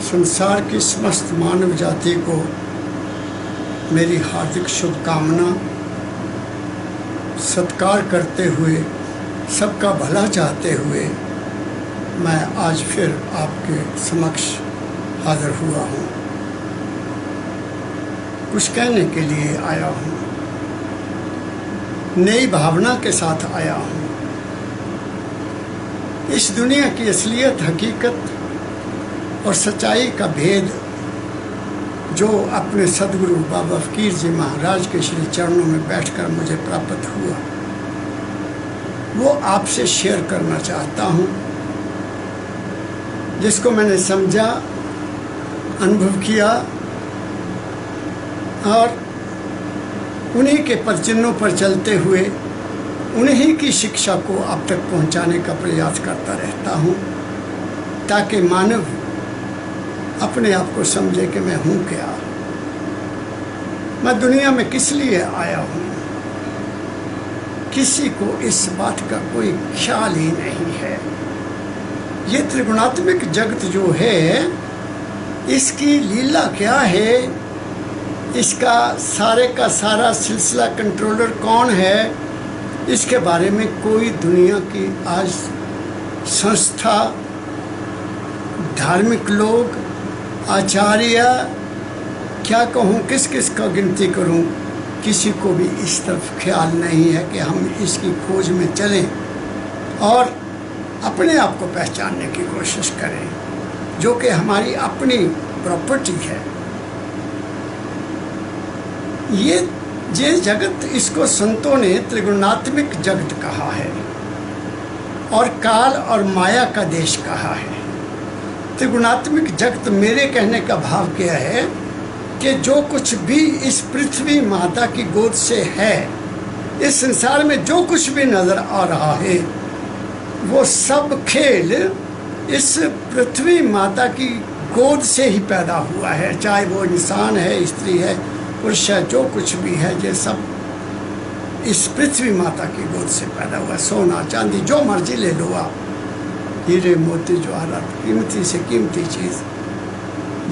संसार की समस्त मानव जाति को मेरी हार्दिक शुभकामना। सत्कार करते हुए, सबका भला चाहते हुए मैं आज फिर आपके समक्ष हाजिर हुआ हूँ। कुछ कहने के लिए आया हूँ, नई भावना के साथ आया हूँ। इस दुनिया की असलियत, हकीकत और सच्चाई का भेद जो अपने सदगुरु बाबा फ़कीर जी महाराज के श्री चरणों में बैठकर मुझे प्राप्त हुआ, वो आपसे शेयर करना चाहता हूँ। जिसको मैंने समझा, अनुभव किया और उन्हीं के पदचिन्हों पर चलते हुए उन्हीं की शिक्षा को आप तक पहुंचाने का प्रयास करता रहता हूं, ताकि मानव अपने आप को समझे कि मैं हूं क्या, मैं दुनिया में किस लिए आया हूं। किसी को इस बात का कोई ख्याल ही नहीं है। ये त्रिगुणात्मक जगत जो है, इसकी लीला क्या है, इसका सारे का सारा सिलसिला कंट्रोलर कौन है, इसके बारे में कोई दुनिया की आज संस्था, धार्मिक लोग, आचार्य, क्या कहूँ, किस किस का गिनती करूँ, किसी को भी इस तरफ ख्याल नहीं है कि हम इसकी खोज में चलें और अपने आप को पहचानने की कोशिश करें, जो कि हमारी अपनी प्रॉपर्टी है। ये जगत, इसको संतों ने त्रिगुणात्मक जगत कहा है और काल और माया का देश कहा है। त्रिगुणात्मक जगत, मेरे कहने का भाव क्या है कि जो कुछ भी इस पृथ्वी माता की गोद से है, इस संसार में जो कुछ भी नजर आ रहा है, वो सब खेल इस पृथ्वी माता की गोद से ही पैदा हुआ है। चाहे वो इंसान है, स्त्री है, पुरुष है, जो कुछ भी है, ये सब इस पृथ्वी माता की गोद से पैदा हुआ है। सोना चांदी जो मर्जी ले लो आप, हीरे मोती जवाहरात, कीमती से कीमती चीज़,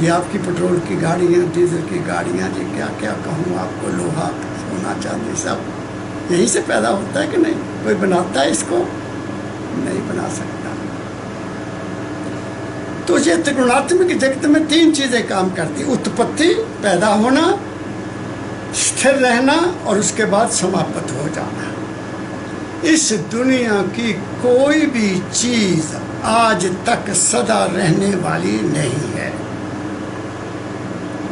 ये आपकी पेट्रोल की गाड़ियाँ, डीजल की गाड़ियाँ, जी क्या क्या कहूँ आपको, लोहा, सोना चांदी सब यहीं से पैदा होता है कि नहीं? कोई बनाता है इसको? नहीं बना सकता। तो ये त्रिगुणात्मक जगत में तीन चीज़ें काम करती: उत्पत्ति, पैदा होना, स्थिर रहना और उसके बाद समाप्त हो जाना। इस दुनिया की कोई भी चीज़ आज तक सदा रहने वाली नहीं है,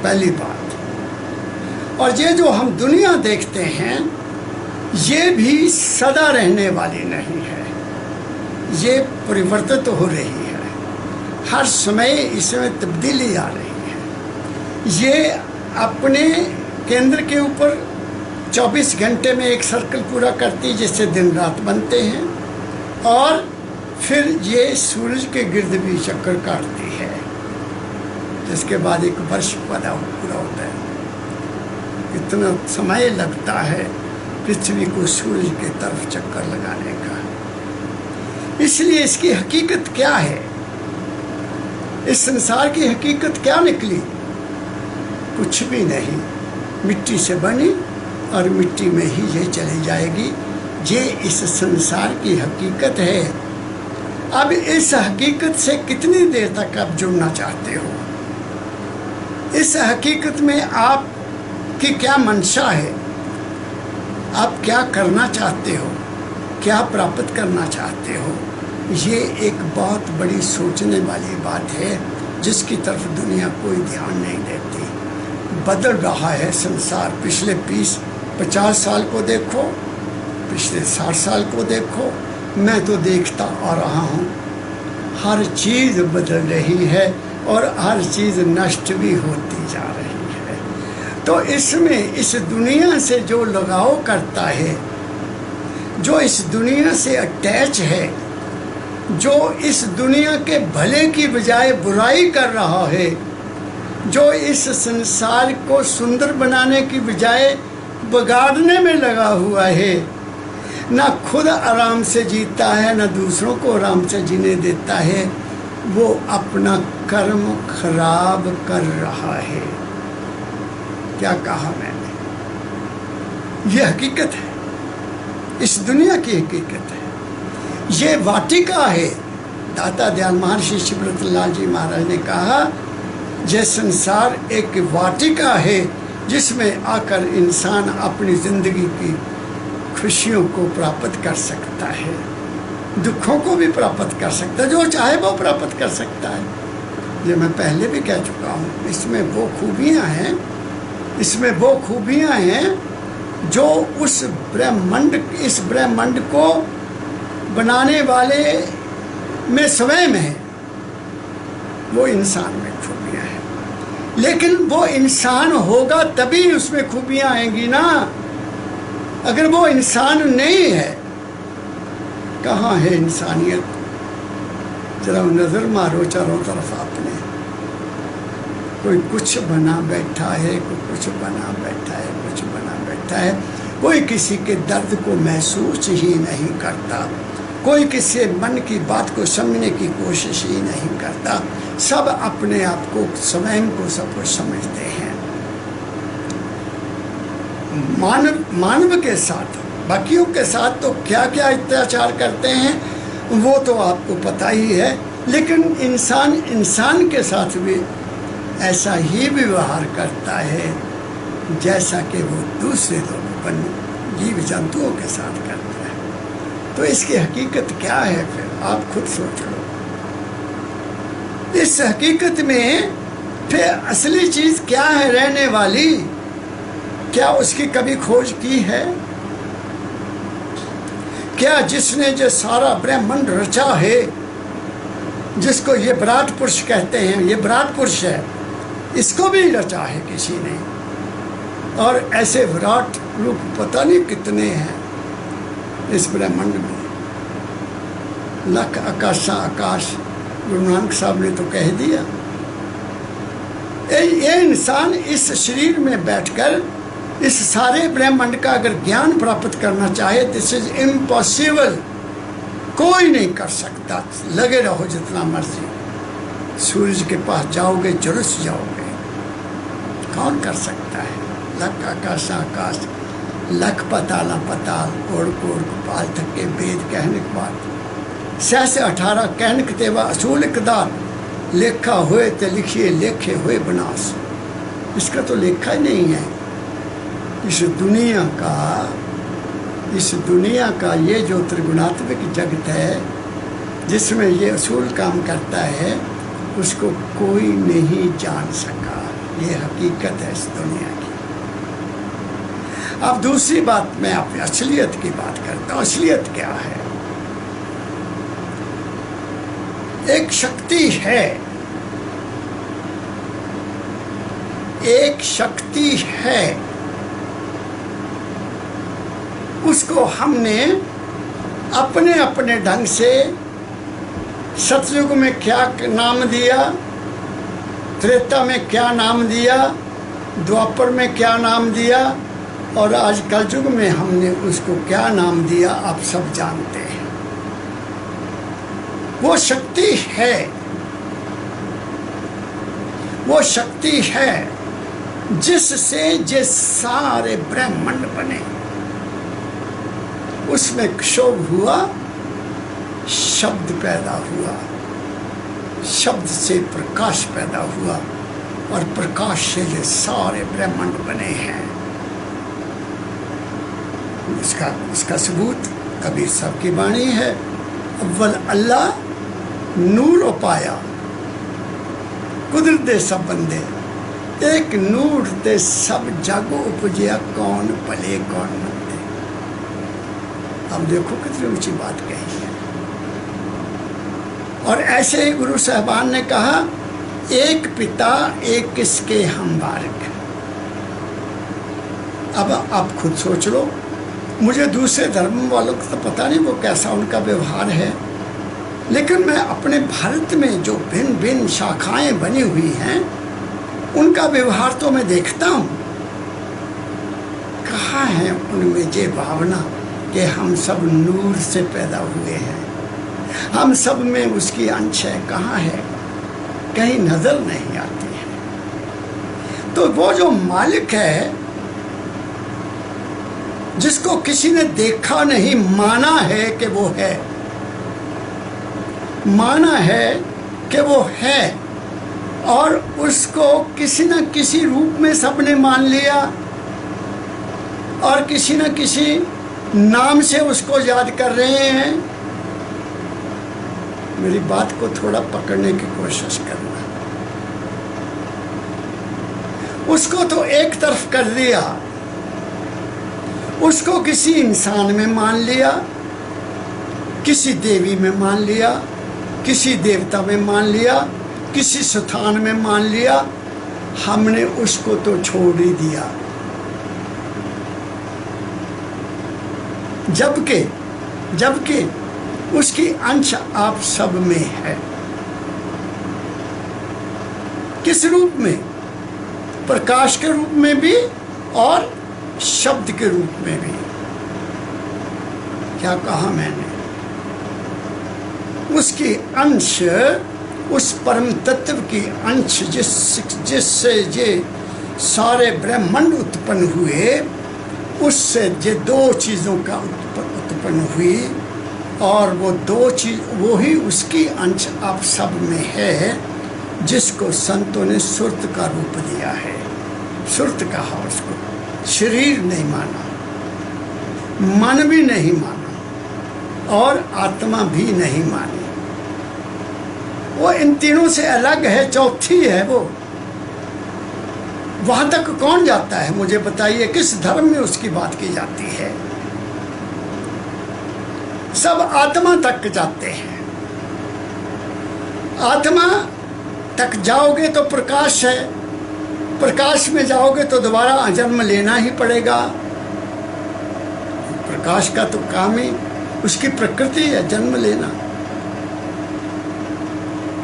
पहली बात। और ये जो हम दुनिया देखते हैं, ये भी सदा रहने वाली नहीं है, ये परिवर्तित हो रही है। हर समय इसमें तब्दीली आ रही है। ये अपने केंद्र के ऊपर 24 घंटे में एक सर्कल पूरा करती, जिससे दिन रात बनते हैं, और फिर ये सूरज के गिर्द भी चक्कर काटती है, जिसके बाद एक वर्ष पूरा होता है। इतना समय लगता है पृथ्वी को सूरज की तरफ चक्कर लगाने का। इसलिए इसकी हकीकत क्या है, इस संसार की हकीकत क्या निकली? कुछ भी नहीं, मिट्टी से बनी और मिट्टी में ही ये चली जाएगी। ये इस संसार की हकीकत है। अब इस हकीकत से कितनी देर तक आप जुड़ना चाहते हो? इस हकीकत में आपकी क्या मंशा है? आप क्या करना चाहते हो? क्या प्राप्त करना चाहते हो? ये एक बहुत बड़ी सोचने वाली बात है, जिसकी तरफ दुनिया कोई ध्यान नहीं देती। बदल रहा है संसार। पिछले 20-50 साल को देखो, पिछले 60 साल को देखो, मैं तो देखता आ रहा हूँ। हर चीज़ बदल रही है और हर चीज़ नष्ट भी होती जा रही है। तो इसमें इस दुनिया से जो लगाव करता है, जो इस दुनिया से अटैच है, जो इस दुनिया के भले की बजाय बुराई कर रहा है, जो इस संसार को सुंदर बनाने की बजाय बिगाड़ने में लगा हुआ है, ना खुद आराम से जीता है, ना दूसरों को आराम से जीने देता है, वो अपना कर्म खराब कर रहा है। क्या कहा मैंने? ये हकीकत है, इस दुनिया की हकीकत है। ये वाटिका है। दाता दयाल महर्षि शिवरतनलाल जी महाराज ने कहा, यह संसार एक वाटिका है जिसमें आकर इंसान अपनी जिंदगी की खुशियों को प्राप्त कर सकता है, दुखों को भी प्राप्त कर सकता है, जो चाहे वो प्राप्त कर सकता है। ये मैं पहले भी कह चुका हूँ। इसमें वो खूबियाँ हैं, इसमें वो खूबियाँ हैं जो उस ब्रह्मांड, इस ब्रह्मांड को बनाने वाले में स्वयं है। वो इंसान में खूबियाँ हैं, लेकिन वो इंसान होगा तभी उसमें खूबियाँ आएंगी ना। अगर वो इंसान नहीं है, कहाँ है इंसानियत? जरा नजर मारो चारों तरफ आपने। कोई कुछ बना बैठा है, कोई कुछ बना बैठा है, कुछ बना बैठा है। कोई किसी के दर्द को महसूस ही नहीं करता, कोई किसी मन की बात को समझने की कोशिश ही नहीं करता। सब अपने आप को, स्वयं को सब कुछ समझते हैं। मानव के साथ, बाकियों के साथ तो क्या क्या अत्याचार करते हैं वो तो आपको पता ही है, लेकिन इंसान के साथ भी ऐसा ही व्यवहार करता है जैसा कि वो दूसरे लोग, जीव जंतुओं के साथ करता है। तो इसकी हकीकत क्या है? फिर आप खुद सोच लो। इस हकीकत में फिर असली चीज क्या है रहने वाली? क्या उसकी कभी खोज की है? क्या जिसने जो सारा ब्रह्मांड रचा है, जिसको ये विराट पुरुष कहते हैं, ये विराट पुरुष है, इसको भी रचा है किसी ने। और ऐसे विराट रूप पता नहीं कितने हैं इस ब्रह्मांड में। लख आकाशा आकाश, गुरु नानक साहब ने तो कह दिया। ये इंसान इस शरीर में बैठकर इस सारे ब्रह्मांड का अगर ज्ञान प्राप्त करना चाहे, दिस इज इम्पॉसिबल। कोई नहीं कर सकता, लगे रहो जितना मर्जी। सूरज के पास जाओगे झुलस जाओगे। कौन कर सकता है? लख आकाश आकाश, लख पताला पताल, ओढ़ कोड़ गोपाल थके वेद कहने के बाद 18 कहने तेवा असूल इकदार, लेखा हुए तो लिखिए, लेखे हुए बनास। इसका तो लेखा ही नहीं है। इस दुनिया का ये जो त्रिगुणात्मक जगत है, जिसमें ये असूल काम करता है, उसको कोई नहीं जान सका। ये हकीकत है इस दुनिया की। अब दूसरी बात, मैं अपनी असलियत की बात करता हूँ। असलियत क्या है? एक शक्ति है, एक शक्ति है। उसको हमने अपने अपने ढंग से सतयुग में क्या नाम दिया, त्रेता में क्या नाम दिया, द्वापर में क्या नाम दिया, और आज कलयुग में हमने उसको क्या नाम दिया, आप सब जानते हैं। वो शक्ति है, वो शक्ति है जिससे ये सारे ब्रह्मांड बने। उसमें क्षोभ हुआ, शब्द पैदा हुआ, शब्द से प्रकाश पैदा हुआ, और प्रकाश से ये सारे ब्रह्मांड बने हैं। इसका सबूत कबीर साहब की वाणी है। अव्वल अल्लाह नूर पाया, कुदरत दे सब बंदे, एक नूर ते सब जग उपजिया, कौन भले कौन मंदे। अब देखो कितनी ऊंची बात कही है। और ऐसे ही गुरु साहबान ने कहा, एक पिता एक किसके हम बारक। अब आप खुद सोच लो। मुझे दूसरे धर्म वालों को तो पता नहीं वो कैसा उनका व्यवहार है, लेकिन मैं अपने भारत में जो भिन्न भिन्न शाखाएं बनी हुई हैं, उनका व्यवहार तो मैं देखता हूँ। कहाँ है उनमें ये भावना कि हम सब नूर से पैदा हुए हैं। हम सब में उसकी अंश है, कहाँ है, कहीं नजर नहीं आती है। तो वो जो मालिक है, जिसको किसी ने देखा नहीं, माना है कि वो है, माना है कि वो है, और उसको किसी न किसी रूप में सबने मान लिया, और किसी न किसी नाम से उसको याद कर रहे हैं। मेरी बात को थोड़ा पकड़ने की कोशिश करना। उसको तो एक तरफ कर दिया, उसको किसी इंसान में मान लिया, किसी देवी में मान लिया, किसी देवता में मान लिया, किसी स्थान में मान लिया। हमने उसको तो छोड़ ही दिया। जबकि उसकी अंश आप सब में है। किस रूप में? प्रकाश के रूप में भी और शब्द के रूप में भी। क्या कहा मैंने? उसकी अंश, उस परम तत्व की अंश जिससे ये सारे ब्रह्मांड उत्पन्न हुए, उससे ये दो चीज़ों का उत्पन्न हुई, और वो दो चीज, वो ही उसकी अंश आप सब में है, जिसको संतों ने सुरत का रूप दिया है। सुरत कहा उसको, शरीर नहीं माना, मन भी नहीं माना, और आत्मा भी नहीं मानी। वो इन तीनों से अलग है, चौथी है वो। वहां तक कौन जाता है मुझे बताइए? किस धर्म में उसकी बात की जाती है? सब आत्मा तक जाते हैं। आत्मा तक जाओगे तो प्रकाश है, प्रकाश में जाओगे तो दोबारा जन्म लेना ही पड़ेगा। प्रकाश का तो काम ही, उसकी प्रकृति है जन्म लेना।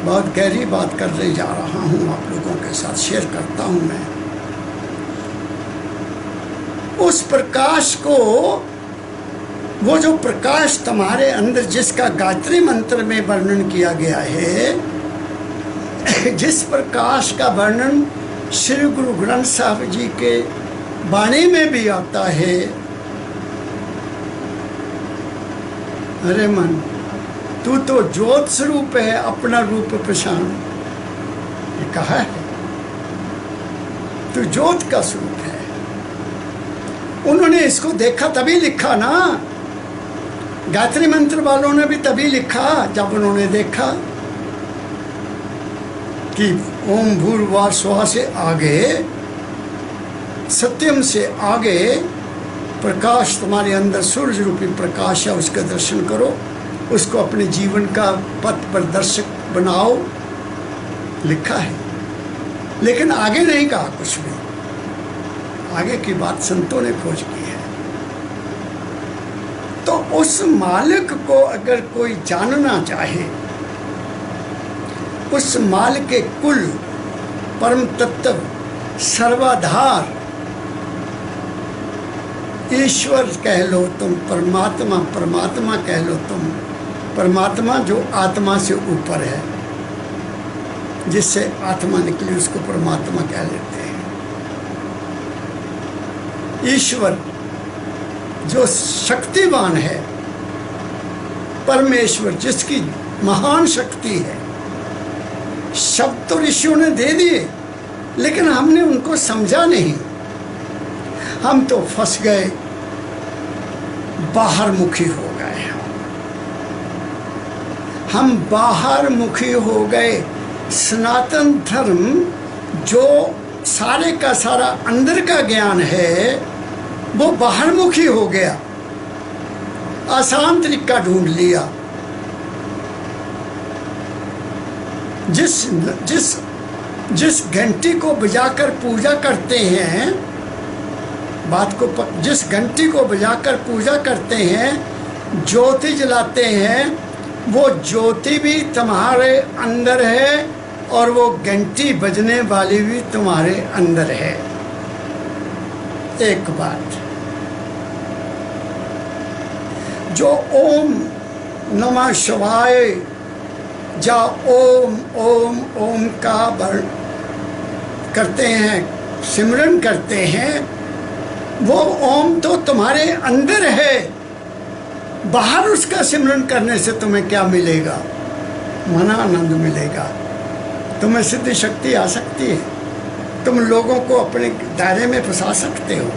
बहुत गहरी बात करने जा रहा हूँ, आप लोगों के साथ शेयर करता हूँ मैं। उस प्रकाश को, वो जो प्रकाश तुम्हारे अंदर, जिसका गायत्री मंत्र में वर्णन किया गया है, जिस प्रकाश का वर्णन श्री गुरु ग्रंथ साहब जी के वाणी में भी आता है। अरे मन, तू तो ज्योत स्वरूप है, अपना रूप पहचान, ये कहा है। तू ज्योत का स्वरूप है। उन्होंने इसको देखा तभी लिखा ना, गायत्री मंत्र वालों ने भी तभी लिखा जब उन्होंने देखा कि ओम भूर्भुवः स्वः से आगे, सत्यम से आगे प्रकाश तुम्हारे अंदर सूर्य रूपी प्रकाश है, उसका दर्शन करो, उसको अपने जीवन का पथ प्रदर्शक बनाओ, लिखा है। लेकिन आगे नहीं कहा कुछ भी, आगे की बात संतों ने खोज की है। तो उस मालिक को अगर कोई जानना चाहे, उस मालिक के कुल, परम तत्व, सर्वाधार, ईश्वर कह लो तुम, परमात्मा, परमात्मा कह लो तुम, परमात्मा जो आत्मा से ऊपर है, जिससे आत्मा निकली उसको परमात्मा कह लेते हैं। ईश्वर जो शक्तिवान है, परमेश्वर जिसकी महान शक्ति है। शब्द तो ऋषियों ने दे दिए, लेकिन हमने उनको समझा नहीं। हम तो फंस गए, बाहर मुखी हो गए। हम बाहर मुखी हो गए। सनातन धर्म जो सारे का सारा अंदर का ज्ञान है, वो बाहर मुखी हो गया, आसान तरीका ढूंढ लिया। जिस घंटी को बजाकर पूजा करते हैं, जिस घंटी को बजाकर पूजा करते हैं, ज्योति जलाते हैं, वो ज्योति भी तुम्हारे अंदर है, और वो घंटी बजने वाली भी तुम्हारे अंदर है। एक बात, जो ओम नमः शिवाय या ओम ओम ओम का वर्ण करते हैं, सिमरन करते हैं, वो ओम तो तुम्हारे अंदर है। बाहर उसका सिमरन करने से तुम्हें क्या मिलेगा? मना आनंद मिलेगा, तुम्हें सिद्धि शक्ति आ सकती है, तुम लोगों को अपने दायरे में फंसा सकते हो।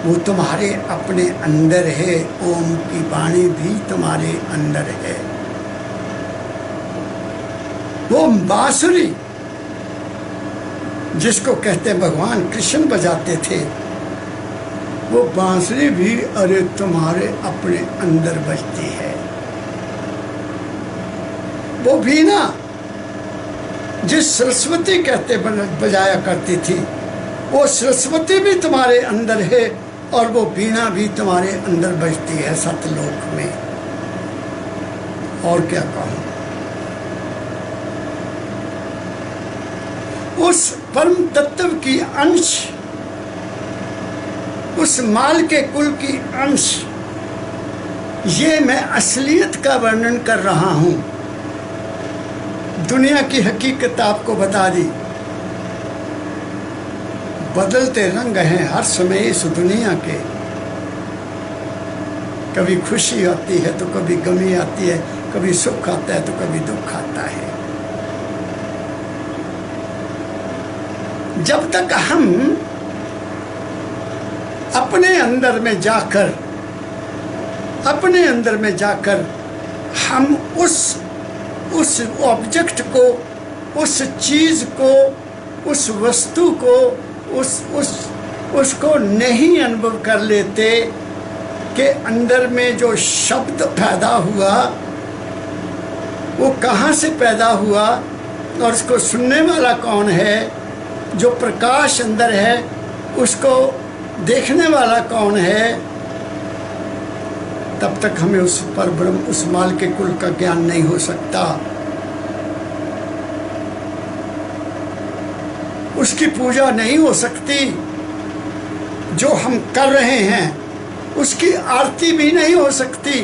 वो तुम्हारे अपने अंदर है। ओम की वाणी भी तुम्हारे अंदर है। वो बांसुरी जिसको कहते हैं भगवान कृष्ण बजाते थे, वो बांसुरी भी अरे तुम्हारे अपने अंदर बजती है। वो वीणा जिस सरस्वती कहते बजाया करती थी, वो सरस्वती भी तुम्हारे अंदर है और वो वीणा भी तुम्हारे अंदर बजती है सतलोक में। और क्या कहूं? उस परम तत्व की अंश, उस माल के कुल की अंश, ये मैं असलियत का वर्णन कर रहा हूं। दुनिया की हकीकत आपको बता दी। बदलते रंग हैं हर समय इस दुनिया के। कभी खुशी आती है तो कभी गमी आती है, कभी सुख आता है तो कभी दुख आता है। जब तक हम अपने अंदर में जाकर हम उस ऑब्जेक्ट को, उस चीज को, उस वस्तु को, उसको नहीं अनुभव कर लेते कि अंदर में जो शब्द पैदा हुआ वो कहाँ से पैदा हुआ और उसको सुनने वाला कौन है, जो प्रकाश अंदर है उसको देखने वाला कौन है, तब तक हमें उस परब्रह्म, उस माल के कुल का ज्ञान नहीं हो सकता। उसकी पूजा नहीं हो सकती। जो हम कर रहे हैं उसकी आरती भी नहीं हो सकती।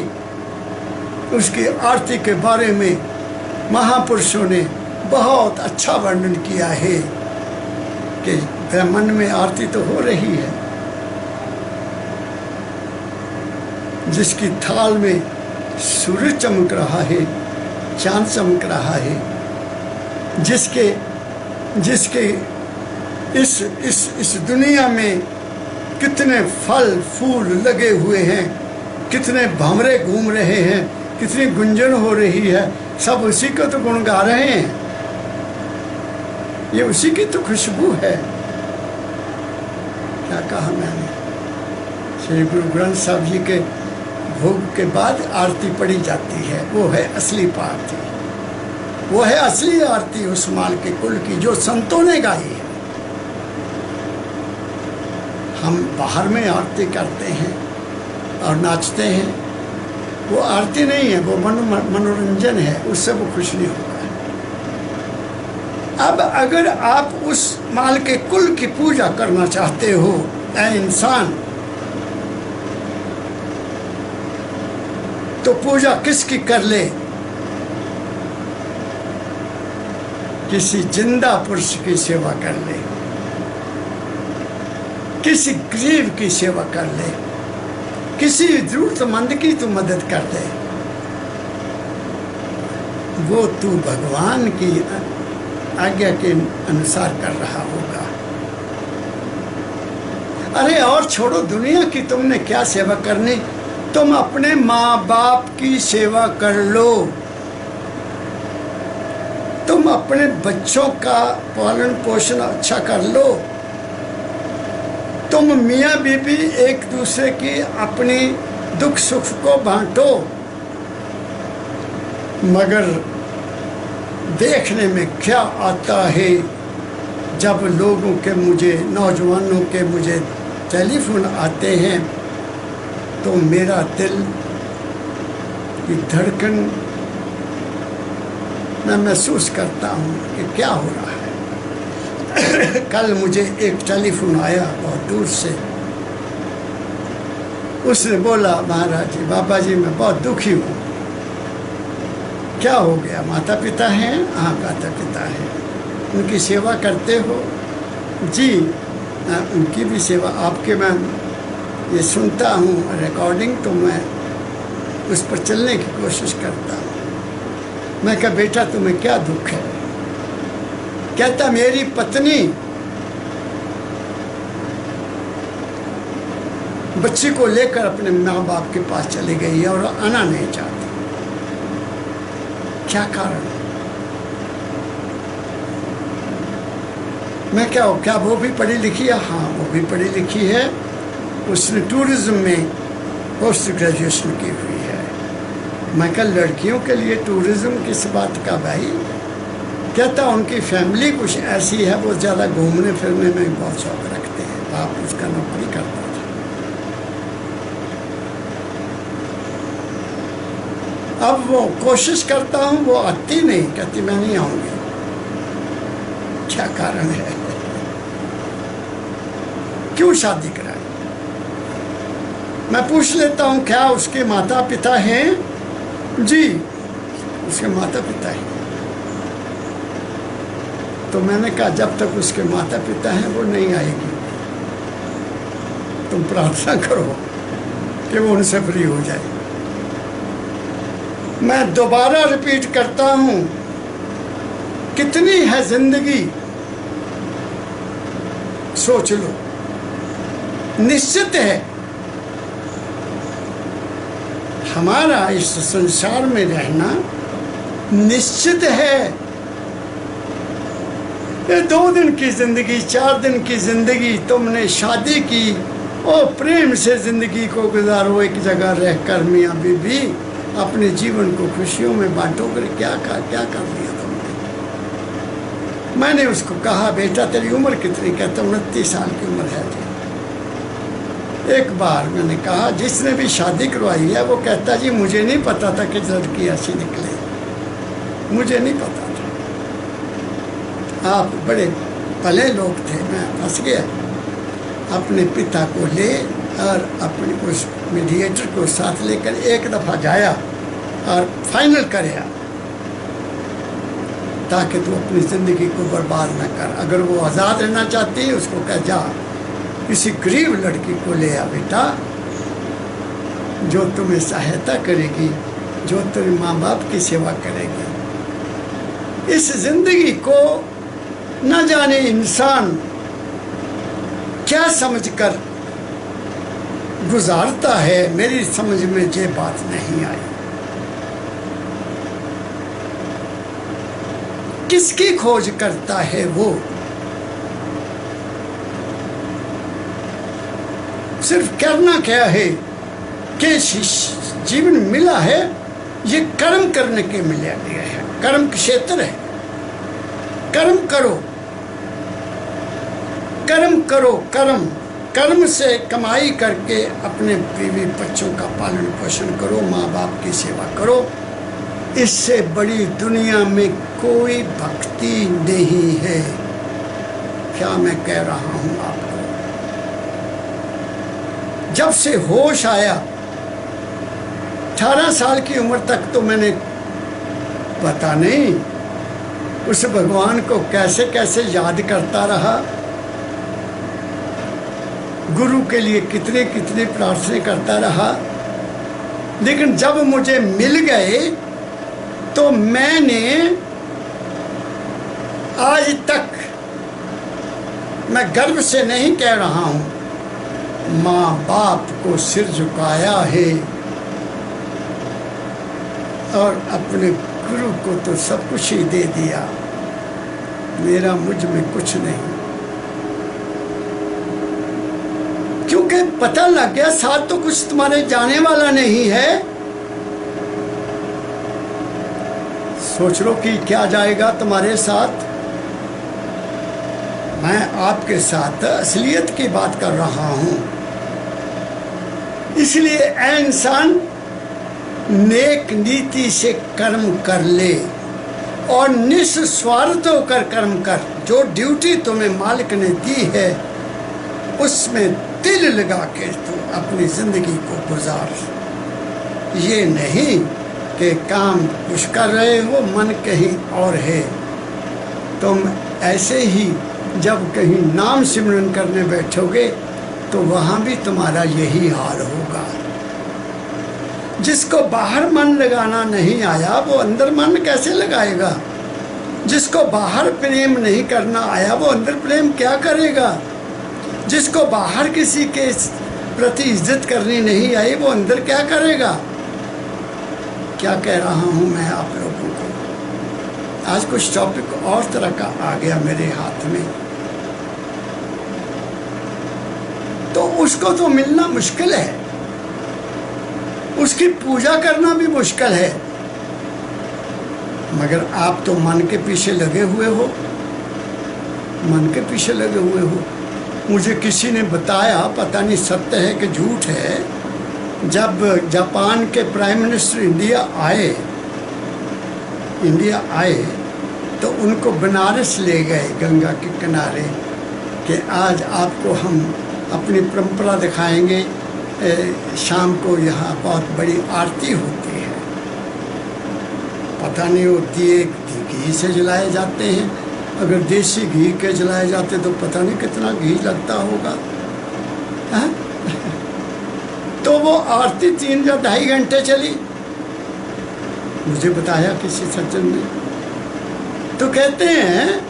उसकी आरती के बारे में महापुरुषों ने बहुत अच्छा वर्णन किया है कि ब्रह्मांड में आरती तो हो रही है, जिसकी थाल में सूरज चमक रहा है, चांद चमक रहा है, जिसके इस दुनिया में कितने फल फूल लगे हुए हैं, कितने भंवरे घूम रहे हैं, कितनी गुंजन हो रही है, सब उसी को तो गुण गा रहे हैं। ये उसी की तो खुशबू है। क्या कहा मैंने? श्री गुरु ग्रंथ साहब जी के भोग के बाद आरती पढ़ी जाती है, वो है असली आरती, वो है असली आरती उस माल के कुल की जो संतों ने गाई है। हम बाहर में आरती करते हैं और नाचते हैं, वो आरती नहीं है, वो मनोरंजन है, उससे वो खुश नहीं होगा। अब अगर आप उस माल के कुल की पूजा करना चाहते हो ऐ इंसान, तो पूजा किसकी कर ले? किसी जिंदा पुरुष की सेवा कर ले, किसी गरीब की सेवा कर ले, किसी जरूरतमंद की तू मदद कर दे, वो तू भगवान की आज्ञा के अनुसार कर रहा होगा। अरे और छोड़ो दुनिया की, तुमने क्या सेवा करनी? तुम अपने माँ बाप की सेवा कर लो, तुम अपने बच्चों का पालन पोषण अच्छा कर लो, तुम मियाँ बीबी एक दूसरे की अपनी दुख सुख को बांटो। मगर देखने में क्या आता है जब लोगों के, मुझे नौजवानों के मुझे टेलीफोन आते हैं तो मेरा दिल की धड़कन मैं महसूस करता हूँ कि क्या हो रहा है। कल मुझे एक टेलीफोन आया बहुत दूर से, उसने बोला महाराज जी, बाबा जी मैं बहुत दुखी हूँ, क्या हो गया, माता पिता हैं? हाँ, माता पिता हैं। उनकी सेवा करते हो? जी, उनकी भी सेवा। आपके मैं ये सुनता हूँ रिकॉर्डिंग, तो मैं उस पर चलने की कोशिश करता हूँ। मैं कहा बेटा तुम्हें क्या दुख है? कहता मेरी पत्नी बच्ची को लेकर अपने माँ बाप के पास चली गई है और आना नहीं चाहती। क्या कारण? मैं क्या वो भी पढ़ी लिखी है? हाँ, वो भी पढ़ी लिखी है। उसने टूरिज्म में पोस्ट ग्रेजुएशन की हुई है। मैं कहा लड़कियों के लिए टूरिज्म किस बात का भाई? कहता उनकी फैमिली कुछ ऐसी है, वो ज़्यादा घूमने फिरने में बहुत शौक रखते हैं। बाप उसका नौकरी करता था। अब वो कोशिश करता हूँ, वो आती नहीं, कहती मैं नहीं आऊँगी। क्या कारण है? क्यों शादी कराई? मैं पूछ लेता हूँ क्या उसके माता पिता हैं? जी, उसके माता पिता हैं। तो मैंने कहा जब तक उसके माता पिता हैं वो नहीं आएगी। तुम प्रार्थना करो कि वो उनसे फ्री हो जाए। मैं दोबारा रिपीट करता हूँ, कितनी है जिंदगी सोच लो। निश्चित है हमारा इस संसार में रहना निश्चित है। ये 2 दिन की जिंदगी, 4 दिन की जिंदगी तुमने शादी की और प्रेम से जिंदगी को गुजारो। एक जगह रहकर मियाँ बीवी अपने जीवन को खुशियों में बांटोगे। क्या कर दिया तुमने? मैंने उसको कहा बेटा तेरी उम्र कितनी? कहता 29 साल की उम्र है जी। एक बार मैंने कहा जिसने भी शादी करवाई है वो कहता जी मुझे नहीं पता था कि लड़की ऐसी निकले, मुझे नहीं पता था। आप बड़े भले लोग थे, मैं फंस गया। अपने पिता को ले और अपने उस मीडिएटर को साथ लेकर एक दफ़ा जाया और फाइनल कराया ताकि तू अपनी ज़िंदगी को बर्बाद न कर। अगर वो आज़ाद रहना चाहती है उसको कह जा किसी गरीब लड़की को ले आ बेटा, जो तुम्हें सहायता करेगी, जो तेरे माँ बाप की सेवा करेगी। इस जिंदगी को न जाने इंसान क्या समझकर गुजारता है, मेरी समझ में ये बात नहीं आई। किसकी खोज करता है वो? सिर्फ करना क्या है कि जीवन मिला है, ये कर्म करने के मिला गया है। कर्म क्षेत्र है। कर्म करो, कर्म करो, कर्म से कमाई करके अपने बीवी बच्चों का पालन पोषण करो, माँ बाप की सेवा करो। इससे बड़ी दुनिया में कोई भक्ति नहीं है। क्या मैं कह रहा हूँ आपको? जब से होश आया 18 साल की उम्र तक तो मैंने पता नहीं उस भगवान को कैसे कैसे याद करता रहा, गुरु के लिए कितने कितने प्रार्थना करता रहा। लेकिन जब मुझे मिल गए तो मैंने आज तक, मैं गर्व से नहीं कह रहा हूँ, माँ बाप को सिर झुकाया है और अपने गुरु को तो सब कुछ ही दे दिया। मेरा मुझ में कुछ नहीं, क्योंकि पता लग गया साथ तो कुछ तुम्हारे जाने वाला नहीं है। सोच लो कि क्या जाएगा तुम्हारे साथ। मैं आपके साथ असलियत की बात कर रहा हूं। इसलिए ऐ इंसान, नेक नीति से कर्म कर ले और निस्वार्थ होकर कर्म कर। जो ड्यूटी तुम्हें मालिक ने दी है उसमें दिल लगा के तू अपनी जिंदगी को गुजार। ये नहीं कि काम कुछ कर रहे हो, मन कहीं और है। तुम ऐसे ही जब कहीं नाम सिमरन करने बैठोगे तो वहाँ भी तुम्हारा यही हाल होगा। जिसको बाहर मन लगाना नहीं आया वो अंदर मन कैसे लगाएगा? जिसको बाहर प्रेम नहीं करना आया वो अंदर प्रेम क्या करेगा? जिसको बाहर किसी के प्रति इज्जत करनी नहीं आई वो अंदर क्या करेगा? क्या कह रहा हूँ मैं आप लोगों को? आज कुछ टॉपिक और तरह का आ गया मेरे हाथ में, तो उसको तो मिलना मुश्किल है, उसकी पूजा करना भी मुश्किल है। मगर आप तो मन के पीछे लगे हुए हो, मन के पीछे लगे हुए हो। मुझे किसी ने बताया, पता नहीं सत्य है कि झूठ है, जब जापान के प्राइम मिनिस्टर इंडिया आए तो उनको बनारस ले गए गंगा के किनारे कि आज आपको हम अपनी परंपरा दिखाएंगे। शाम को यहाँ बहुत बड़ी आरती होती है। पता नहीं वो दिए घी से जलाए जाते हैं, अगर देसी घी के जलाए जाते तो पता नहीं कितना घी लगता होगा। हाँ? तो वो आरती 3 या 2.5 घंटे चली, मुझे बताया किसी सज्जन ने। तो कहते हैं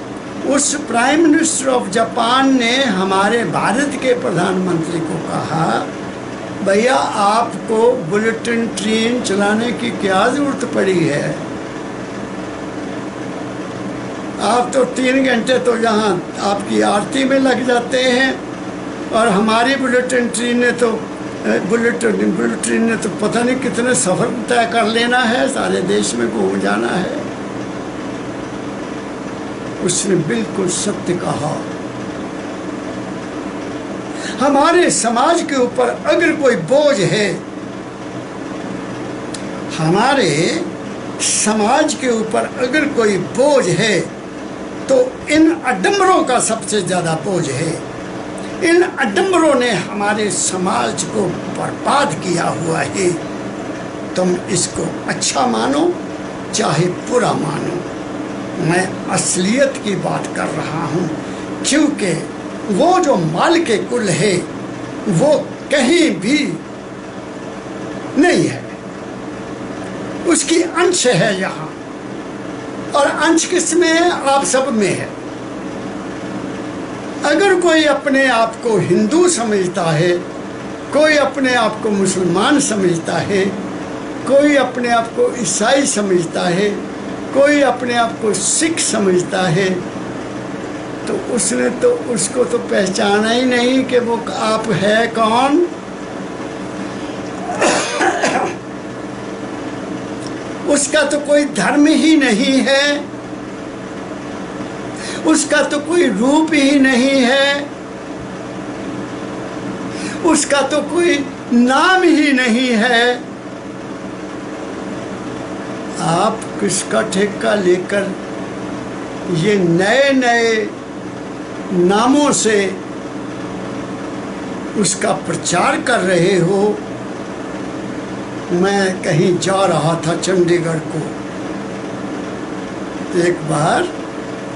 उस प्राइम मिनिस्टर ऑफ जापान ने हमारे भारत के प्रधानमंत्री को कहा, भैया आपको बुलेटिन ट्रेन चलाने की क्या जरूरत पड़ी है? आप तो 3 घंटे तो यहाँ आपकी आरती में लग जाते हैं, और हमारी बुलेटिन ट्रेन ने तो पता नहीं कितने सफ़र तय कर लेना है, सारे देश में घूम जाना है। उसने बिल्कुल सत्य कहा। हमारे समाज के ऊपर अगर कोई बोझ है, हमारे समाज के ऊपर अगर कोई बोझ है तो इन आडंबरों का सबसे ज़्यादा बोझ है। इन आडंबरों ने हमारे समाज को बर्बाद किया हुआ है। तुम इसको अच्छा मानो चाहे बुरा मानो, मैं असलियत की बात कर रहा हूँ, क्योंकि वो जो माल के कुल है वो कहीं भी नहीं है, उसकी अंश है यहाँ, और अंश किस में है? आप सब में है। अगर कोई अपने आप को हिंदू समझता है, कोई अपने आप को मुसलमान समझता है, कोई अपने आप को ईसाई समझता है, कोई अपने आप को सिख समझता है, तो उसने तो उसको तो पहचाना ही नहीं कि वो आप है कौन। उसका तो कोई धर्म ही नहीं है, उसका तो कोई रूप ही नहीं है, उसका तो कोई नाम ही नहीं है। आप किसका ठेका लेकर ये नए नए नामों से उसका प्रचार कर रहे हो? मैं कहीं जा रहा था चंडीगढ़ को, एक बार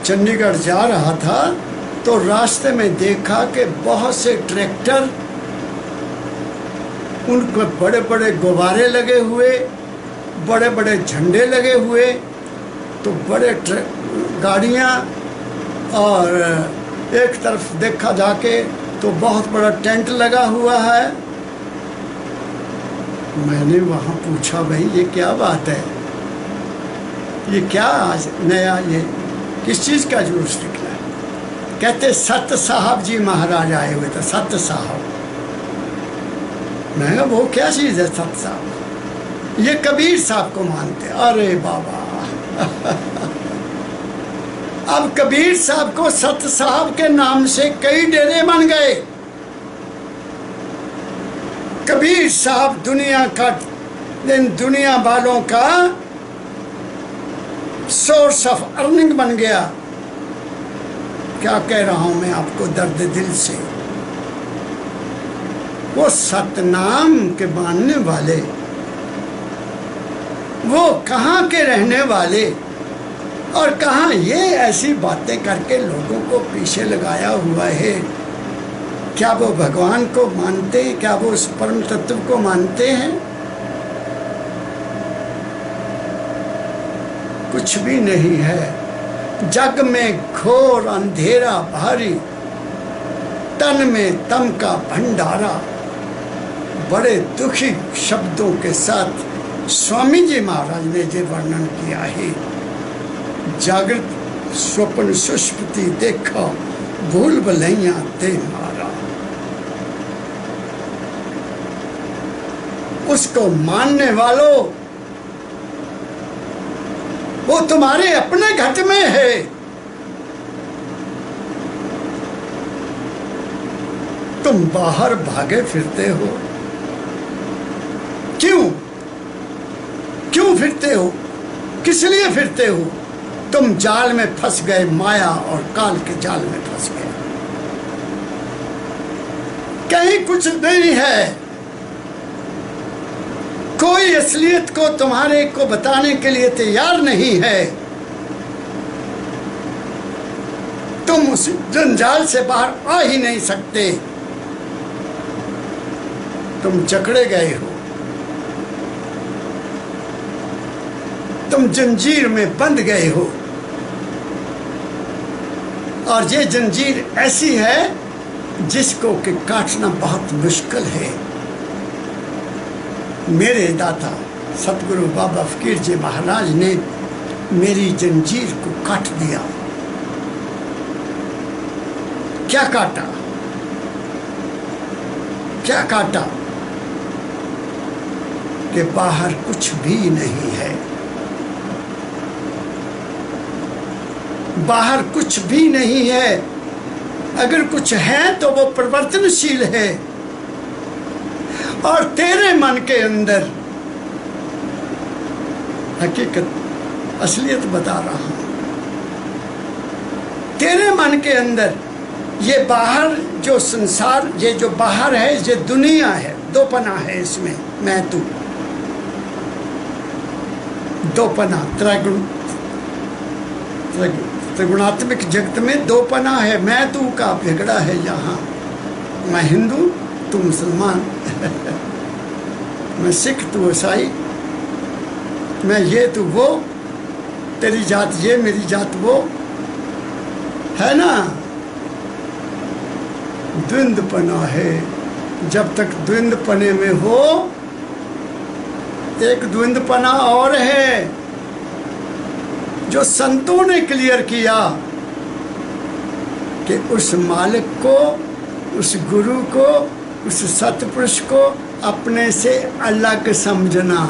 चंडीगढ़ जा रहा था तो रास्ते में देखा कि बहुत से ट्रैक्टर, उनको बड़े बड़े गुब्बारे लगे हुए, बड़े बड़े झंडे लगे हुए, तो बड़े गाड़ियाँ, और एक तरफ देखा जाके तो बहुत बड़ा टेंट लगा हुआ है। मैंने वहाँ पूछा, भाई ये क्या बात है, ये क्या आज नया, ये किस चीज़ का जुलूस निकला है? कहते सत साहब जी महाराज आए हुए थे, सत साहब। मैं कहा वो क्या चीज़ है सत साहब? ये कबीर साहब को मानते। अरे बाबा अब कबीर साहब को सत साहब के नाम से कई डेरे बन गए। कबीर साहब दुनिया वालों का सोर्स ऑफ अर्निंग बन गया। क्या कह रहा हूं मैं आपको दर्द दिल से। वो सतनाम के मानने वाले वो कहाँ के रहने वाले, और कहाँ ये ऐसी बातें करके लोगों को पीछे लगाया हुआ है। क्या वो भगवान को मानते हैं? क्या वो उस परम तत्व को मानते हैं? कुछ भी नहीं है। जग में घोर अंधेरा भारी, तन में तम का भंडारा। बड़े दुखी शब्दों के साथ स्वामी जी महाराज ने ये वर्णन किया है। जागृत स्वप्न सुषुप्ति देखा, भूल भलैया ते मारा। उसको मानने वालों, वो तुम्हारे अपने घट में है। तुम बाहर भागे फिरते हो। क्यों फिरते हो? किस लिए फिरते हो? तुम जाल में फंस गए, माया और काल के जाल में फंस गए। कहीं कुछ नहीं है। कोई असलियत को तुम्हारे को बताने के लिए तैयार नहीं है। तुम उस जंजाल से बाहर आ ही नहीं सकते। तुम जकड़े गए हो। तुम जंजीर में बंध गए हो, और ये जंजीर ऐसी है जिसको कि काटना बहुत मुश्किल है। मेरे दाता सतगुरु बाबा फकीर जी महाराज ने मेरी जंजीर को काट दिया। क्या काटा? क्या काटा? कि बाहर कुछ भी नहीं है। बाहर कुछ भी नहीं है। अगर कुछ है तो वो परिवर्तनशील है। और तेरे मन के अंदर हकीकत, असलियत बता रहा हूं। तेरे मन के अंदर ये बाहर जो संसार, ये जो बाहर है, ये दुनिया है। दोपना है इसमें, मैं तू। दोपना, त्रिगुणात्मक जगत में दोपना है। मैं तू का झगड़ा है यहाँ। मैं हिंदू, तू मुसलमान। मैं सिख, तू ईसाई। मैं ये, तू वो। तेरी जात ये, मेरी जात वो, है ना। द्वंद्वपना है। जब तक द्वंद्वपने में हो, एक द्वंद्वपना और है जो संतों ने क्लियर किया कि उस मालिक को, उस गुरु को, उस सतपुरुष को अपने से अलग समझना।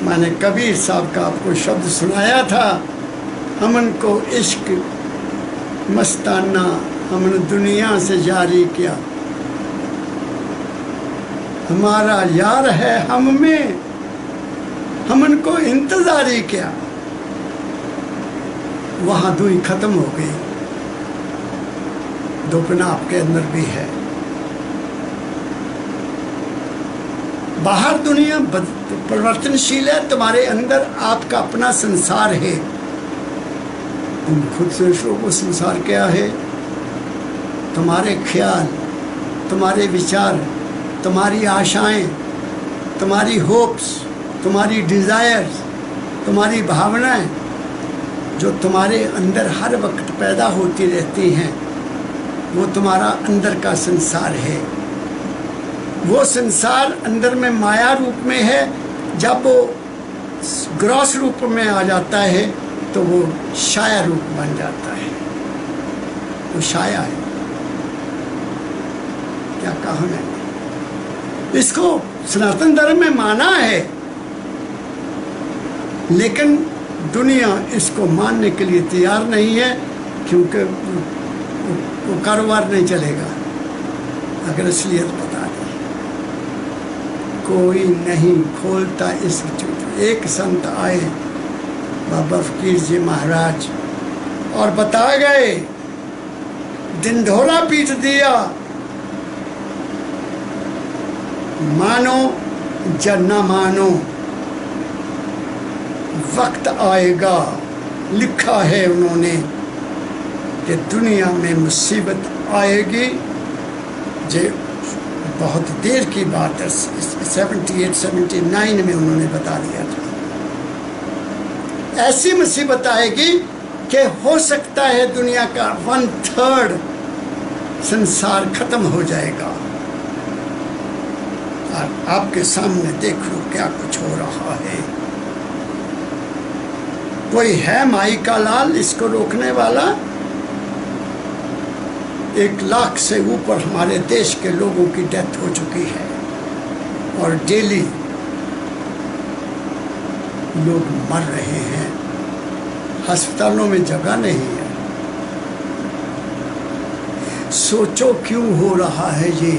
मैंने कबीर साहब का आपको शब्द सुनाया था, हमन को इश्क मस्ताना हमने दुनिया से जारी किया। हमारा यार है हम में, हमन को इंतजारी किया। वहाँ दुई खत्म हो गई। दोपना आपके अंदर भी है। बाहर दुनिया परिवर्तनशील है, तुम्हारे अंदर आपका अपना संसार है। तुम खुद से सोचो वो संसार क्या है। तुम्हारे ख्याल, तुम्हारे विचार, तुम्हारी आशाएं, तुम्हारी होप्स, तुम्हारी डिजायर्स, तुम्हारी भावनाएं जो तुम्हारे अंदर हर वक्त पैदा होती रहती हैं, वो तुम्हारा अंदर का संसार है। वो संसार अंदर में माया रूप में है। जब वो ग्रॉस रूप में आ जाता है तो वो छाया रूप बन जाता है। वो छाया है। क्या कहा मैंने? इसको सनातन धर्म में माना है, लेकिन दुनिया इसको मानने के लिए तैयार नहीं है, क्योंकि वो कारोबार नहीं चलेगा अगर असलियत बता दी। कोई नहीं खोलता इस चीज। एक संत आए, बाबा फकीर जी महाराज, और बता गए, ढिंढोरा पीट दिया, मानो या न मानो। वक्त आएगा, लिखा है उन्होंने कि दुनिया में मुसीबत आएगी। जो बहुत देर की बात है, 78-79 में उन्होंने बता दिया था। ऐसी मुसीबत आएगी कि हो सकता है दुनिया का 1/3 संसार खत्म हो जाएगा। और आपके सामने देख लो क्या कुछ हो रहा है। कोई है माई का लाल इसको रोकने वाला? 1 लाख से ऊपर हमारे देश के लोगों की डेथ हो चुकी है और डेली लोग मर रहे हैं। अस्पतालों में जगह नहीं है। सोचो क्यों हो रहा है ये।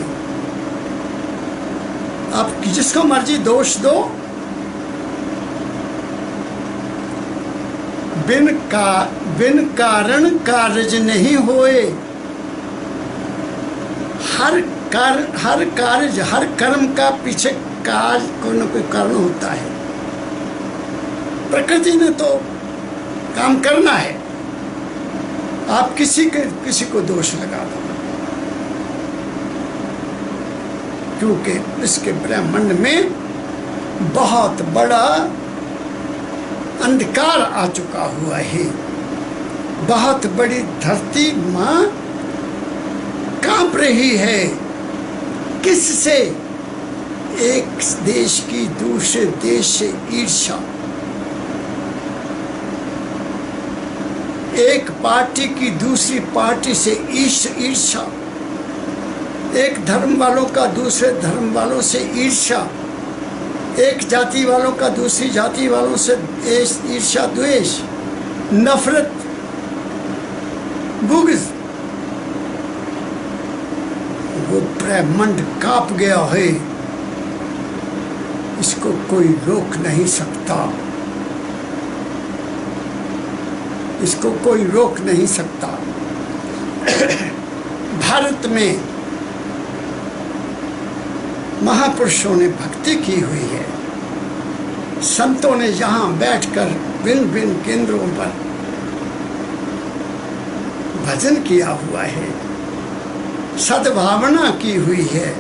आप जिसको मर्जी दोष दो, बिन कारण कार्य नहीं होए। हर कार्य, हर कर्म का पीछे कोई न कोई कारण होता है। प्रकृति ने तो काम करना है। आप किसी को दोष लगा दो, क्योंकि इसके ब्रह्मांड में बहुत बड़ा अंधकार आ चुका हुआ है। बहुत बड़ी धरती माँ कांप रही है। किससे? एक देश की दूसरे देश से ईर्ष्या, एक पार्टी की दूसरी पार्टी से ईर्ष्या, एक धर्म वालों का दूसरे धर्म वालों से ईर्ष्या, एक जाति वालों का दूसरी जाति वालों से ईर्ष्या, द्वेष, नफरत, बुग़्ज़। वो ब्रह्मांड कांप गया है। इसको कोई रोक नहीं सकता। इसको कोई रोक नहीं सकता। भारत में महापुरुषों ने भक्ति की हुई है। संतों ने यहाँ बैठकर भिन्न भिन्न केंद्रों पर भजन किया हुआ है, सद्भावना की हुई है,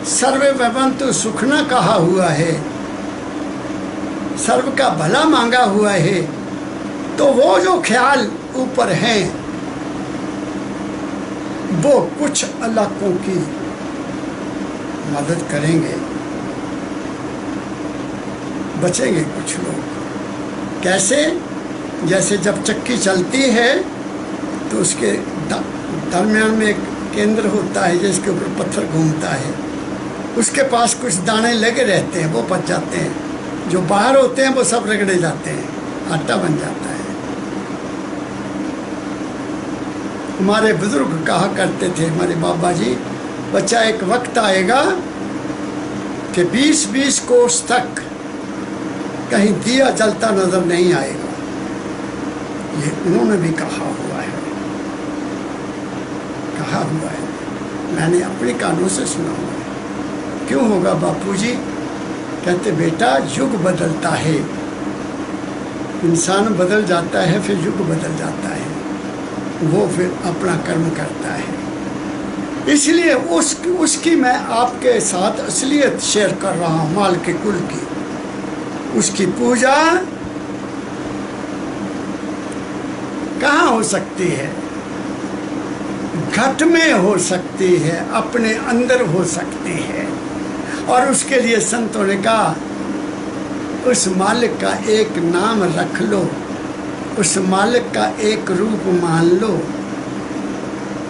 सर्वे भवन्तु सुखना कहा हुआ है, सर्व का भला मांगा हुआ है। तो वो जो ख्याल ऊपर हैं वो कुछ इलाकों की मदद करेंगे, बचेंगे कुछ लोग। कैसे? जैसे जब चक्की चलती है तो उसके दरमियान में एक केंद्र होता है जिसके ऊपर पत्थर घूमता है, उसके पास कुछ दाने लगे रहते हैं, वो बच जाते हैं। जो बाहर होते हैं वो सब रगड़े जाते हैं, आटा बन जाता है। हमारे बुजुर्ग कहा करते थे, हमारे बाबा जी, बच्चा एक वक्त आएगा कि 20-20 कोस तक कहीं दिया जलता नजर नहीं आएगा। ये उन्होंने भी कहा हुआ है, मैंने अपने कानों से सुना हुआ है। क्यों होगा बापूजी? कहते बेटा युग बदलता है, इंसान बदल जाता है, फिर युग बदल जाता है, वो फिर अपना कर्म करता है। इसलिए उसकी मैं आपके साथ असलियत शेयर कर रहा हूँ। माल के कुल की उसकी पूजा कहाँ हो सकती है? घट में हो सकती है, अपने अंदर हो सकती है। और उसके लिए संतों ने कहा उस मालिक का एक नाम रख लो, उस मालिक का एक रूप मान लो,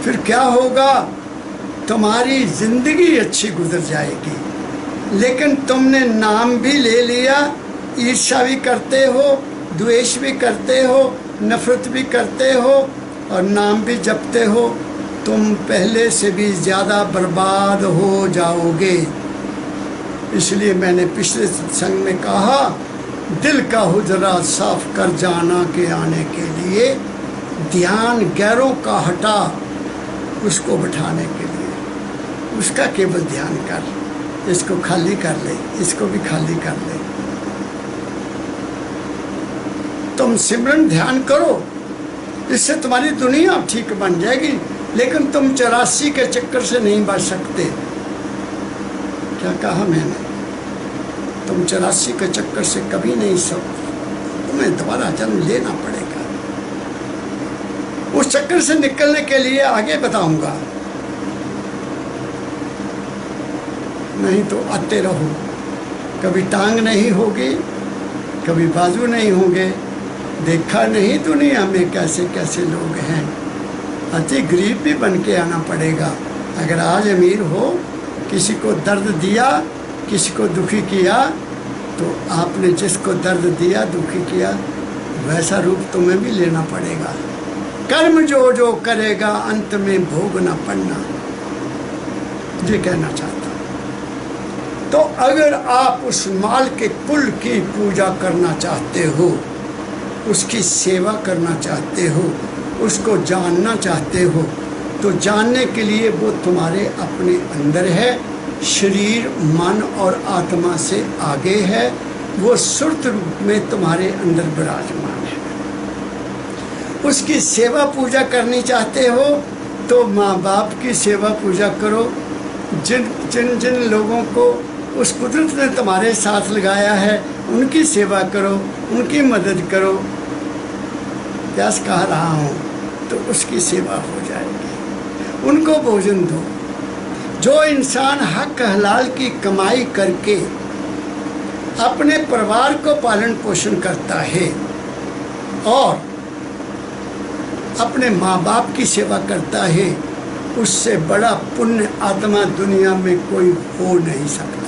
फिर क्या होगा? तुम्हारी जिंदगी अच्छी गुजर जाएगी। लेकिन तुमने नाम भी ले लिया, ईर्ष्या भी करते हो, द्वेष भी करते हो, नफरत भी करते हो और नाम भी जपते हो, तुम पहले से भी ज़्यादा बर्बाद हो जाओगे। इसलिए मैंने पिछले सत्संग में कहा, दिल का हुजरा साफ कर जाना के आने के लिए ध्यान गैरों का हटा उसको बिठाने के लिए, उसका केवल ध्यान कर, इसको खाली कर ले, इसको भी खाली कर ले। तुम सिमरन ध्यान करो, इससे तुम्हारी दुनिया ठीक बन जाएगी, लेकिन तुम 84 के चक्कर से नहीं बच सकते। क्या कहा मैंने? तुम 84 के चक्कर से कभी नहीं सब, तुम्हें दोबारा जन्म लेना पड़ेगा। उस चक्कर से निकलने के लिए आगे बताऊंगा, नहीं तो आते रहो। कभी टांग नहीं होगी, कभी बाजू नहीं होंगे। देखा नहीं दुनिया में कैसे कैसे लोग हैं। अति गरीब भी बन के आना पड़ेगा। अगर आज अमीर हो, किसी को दर्द दिया, किसी को दुखी किया, तो आपने जिसको दर्द दिया, दुखी किया, वैसा रूप तुम्हें भी लेना पड़ेगा। कर्म जो जो करेगा अंत में भोगना पड़ना, ये कहना चाहता। तो अगर आप उस माल के कुल की पूजा करना चाहते हो, उसकी सेवा करना चाहते हो, उसको जानना चाहते हो, तो जानने के लिए वो तुम्हारे अपने अंदर है। शरीर, मन और आत्मा से आगे है। वो सुर्त रूप में तुम्हारे अंदर विराजमान है। उसकी सेवा पूजा करनी चाहते हो तो माँ बाप की सेवा पूजा करो। जिन जिन जिन लोगों को उस कुदरत ने तुम्हारे साथ लगाया है, उनकी सेवा करो, उनकी मदद करो। प्यास कह रहा हूँ तो उसकी सेवा हो जाएगी। उनको भोजन दो। जो इंसान हक हलाल की कमाई करके अपने परिवार को पालन पोषण करता है और अपने माँ बाप की सेवा करता है, उससे बड़ा पुण्य आत्मा दुनिया में कोई हो नहीं सकता।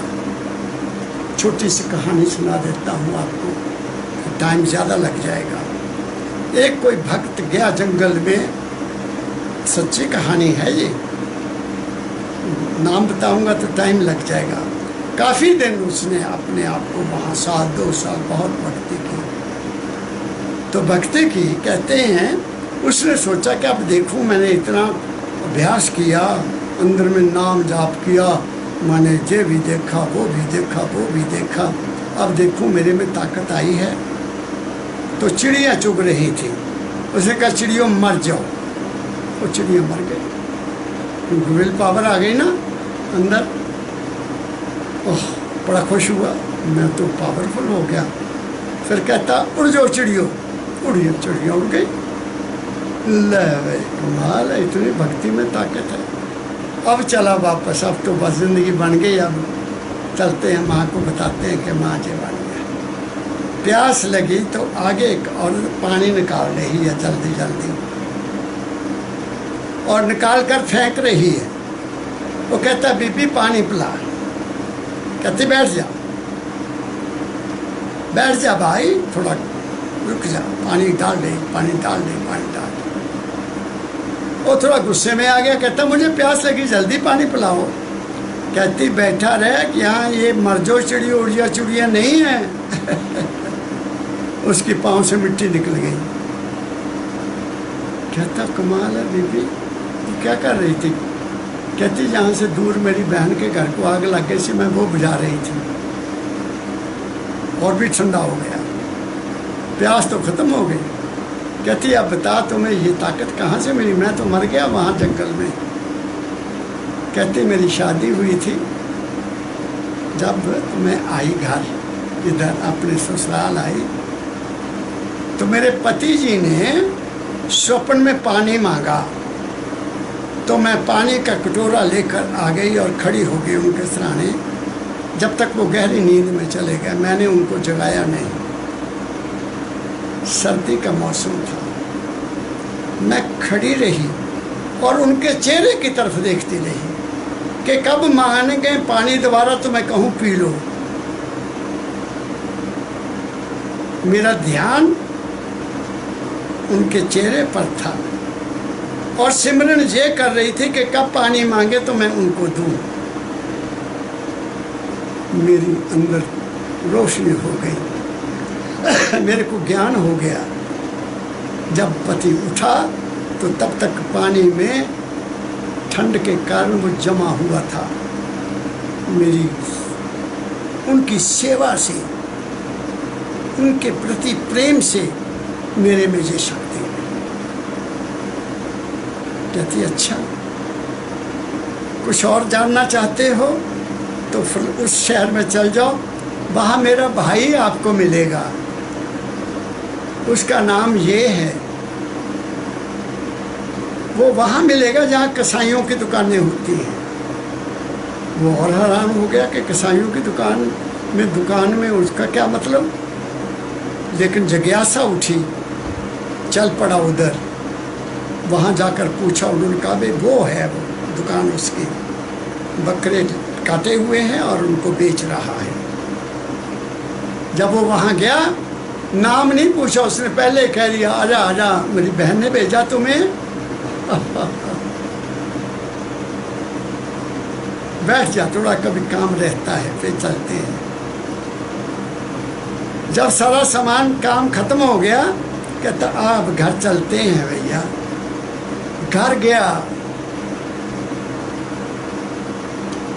छोटी सी कहानी सुना देता हूँ आपको, टाइम ज़्यादा लग जाएगा। एक कोई भक्त गया जंगल में, सच्ची कहानी है ये, नाम बताऊंगा तो टाइम लग जाएगा। काफ़ी दिन उसने अपने आप को वहाँ 1-2 साल बहुत भक्ति की। तो भक्ति की कहते हैं, उसने सोचा कि अब देखूं, मैंने इतना अभ्यास किया, अंदर में नाम जाप किया, मैंने ये भी देखा, वो भी देखा, वो भी देखा, अब देखूं मेरे में ताकत आई है। तो चिड़ियाँ चुग रही थी। उसने कहा चिड़ियों मर जाओ। वो चिड़ियाँ मर गई, क्योंकि विल पावर आ गई ना अंदर। ओह, बड़ा खुश हुआ, मैं तो पावरफुल हो गया। फिर कहता उड़ जाओ चिड़ियों। उड़िए, चिड़िया उड़ गई। ले भाई, कमाल है, इतनी भक्ति में ताकत है। अब चला वापस, अब तो बस जिंदगी बन गई। अब चलते हैं, माँ को बताते हैं कि माँ जी बन गया। प्यास लगी तो आगे एक औरत पानी निकाल रही है जल्दी जल्दी, और निकाल कर फेंक रही है। वो कहता बीबी पानी पिला। कहती बैठ जा, बैठ जा भाई, थोड़ा रुक जा, पानी डाल दे, पानी डाल दे, पानी डाल दे। वो थोड़ा गुस्से में आ गया, कहता मुझे प्यास लगी, जल्दी पानी पिलाओ। कहती बैठा रहे कि यहाँ ये मरजो चिड़िया उड़िया चिड़िया नहीं है। उसकी पाँव से मिट्टी निकल गई। कहता कमाल है बीबी, क्या कर रही थी? कहती जहाँ से दूर मेरी बहन के घर को आग लग गई थी, मैं वो बुझा रही थी, और भी ठंडा हो गया, प्यास तो ख़त्म हो गई। कहती अब बता तुम्हें ये ताकत कहाँ से मिली? मैं तो मर गया वहाँ जंगल में। कहती मेरी शादी हुई थी, जब मैं आई घर इधर अपने ससुराल आई, तो मेरे पति जी ने स्वप्न में पानी मांगा, तो मैं पानी का कटोरा लेकर आ गई और खड़ी हो गई उनके सराहने। जब तक वो गहरी नींद में चले गए, मैंने उनको जगाया नहीं। सर्दी का मौसम था, मैं खड़ी रही और उनके चेहरे की तरफ देखती रही कि कब मांगेंगे पानी दोबारा तो मैं कहूँ पी लो। मेरा ध्यान उनके चेहरे पर था और सिमरन ये कर रही थी कि कब पानी मांगे तो मैं उनको दूं। मेरी अंदर रोशनी हो गई, मेरे को ज्ञान हो गया। जब पति उठा तो तब तक पानी में ठंड के कारण वो जमा हुआ था। मेरी उनकी सेवा से, उनके प्रति प्रेम से मेरे में ये शक्ति नहीं। कहती अच्छा, कुछ और जानना चाहते हो तो फिर उस शहर में चल जाओ, वहाँ मेरा भाई आपको मिलेगा, उसका नाम ये है। वो वहाँ मिलेगा जहाँ कसाईयों की दुकानें होती हैं। वो और हैरान हो गया कि कसाईयों की दुकान में उसका क्या मतलब, लेकिन जिज्ञासा उठी, चल पड़ा उधर। वहाँ जाकर पूछा, उन्होंने कहा भाई वो है, वो दुकान उसकी, बकरे काटे हुए हैं और उनको बेच रहा है। जब वो वहाँ गया, नाम नहीं पूछा उसने, पहले कह दिया आजा आजा, मेरी बहन ने भेजा तुम्हें। बैठ जा, थोड़ा कभी काम रहता है, फिर चलते हैं। जब सारा सामान काम खत्म हो गया, कहता अब घर चलते हैं भैया। घर गया,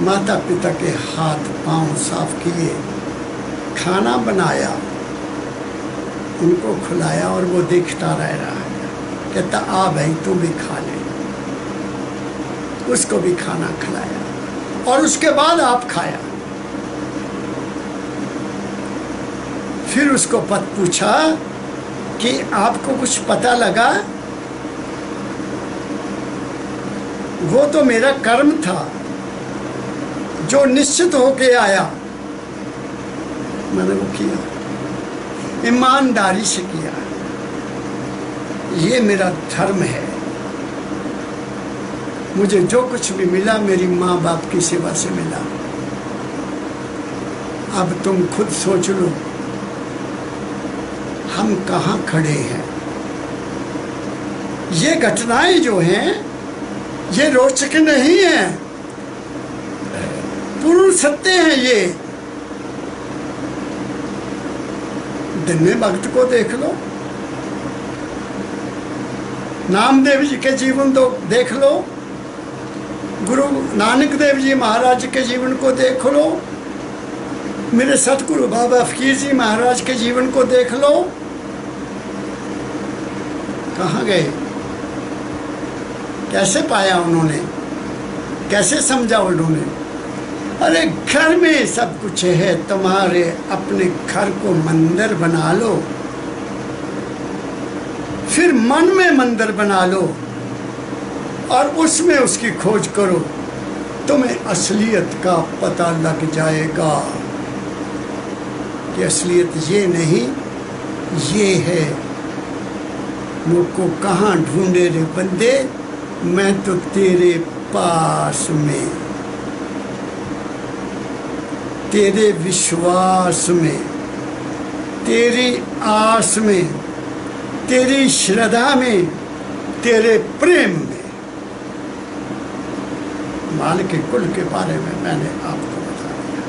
माता पिता के हाथ पांव साफ किए, खाना बनाया, उनको खिलाया और वो देखता रह रहा है। कहता आ भाई तू भी खा ले। उसको भी खाना खिलाया और उसके बाद आप खाया। फिर उसको पूछा कि आपको कुछ पता लगा? वो तो मेरा कर्म था जो निश्चित होके आया, मैंने वो किया, ईमानदारी से किया, ये मेरा धर्म है। मुझे जो कुछ भी मिला मेरी माँ बाप की सेवा से मिला। अब तुम खुद सोच लो हम कहाँ खड़े हैं। ये घटनाएं जो हैं ये रोचक नहीं है, पूर्ण सत्य हैं। ये दिन्ने भक्त को देख लो, नामदेव जी के जीवन तो देख लो, गुरु नानक देव जी महाराज के जीवन को देख लो, मेरे सतगुरु बाबा फकीर जी महाराज के जीवन को देख लो। कहाँ गए? कैसे पाया उन्होंने? कैसे समझा उन्होंने? अरे घर में सब कुछ है, तुम्हारे अपने घर को मंदिर बना लो, फिर मन में मंदिर बना लो और उसमें उसकी खोज करो, तुम्हें असलियत का पता लग जाएगा कि असलियत ये नहीं ये है। मुझको कहाँ ढूंढे रे बंदे, मैं तो तेरे पास में, तेरे विश्वास में, तेरी आस में, तेरी श्रद्धा में, तेरे प्रेम में। माल के कुल के बारे में मैंने आपको बता दिया।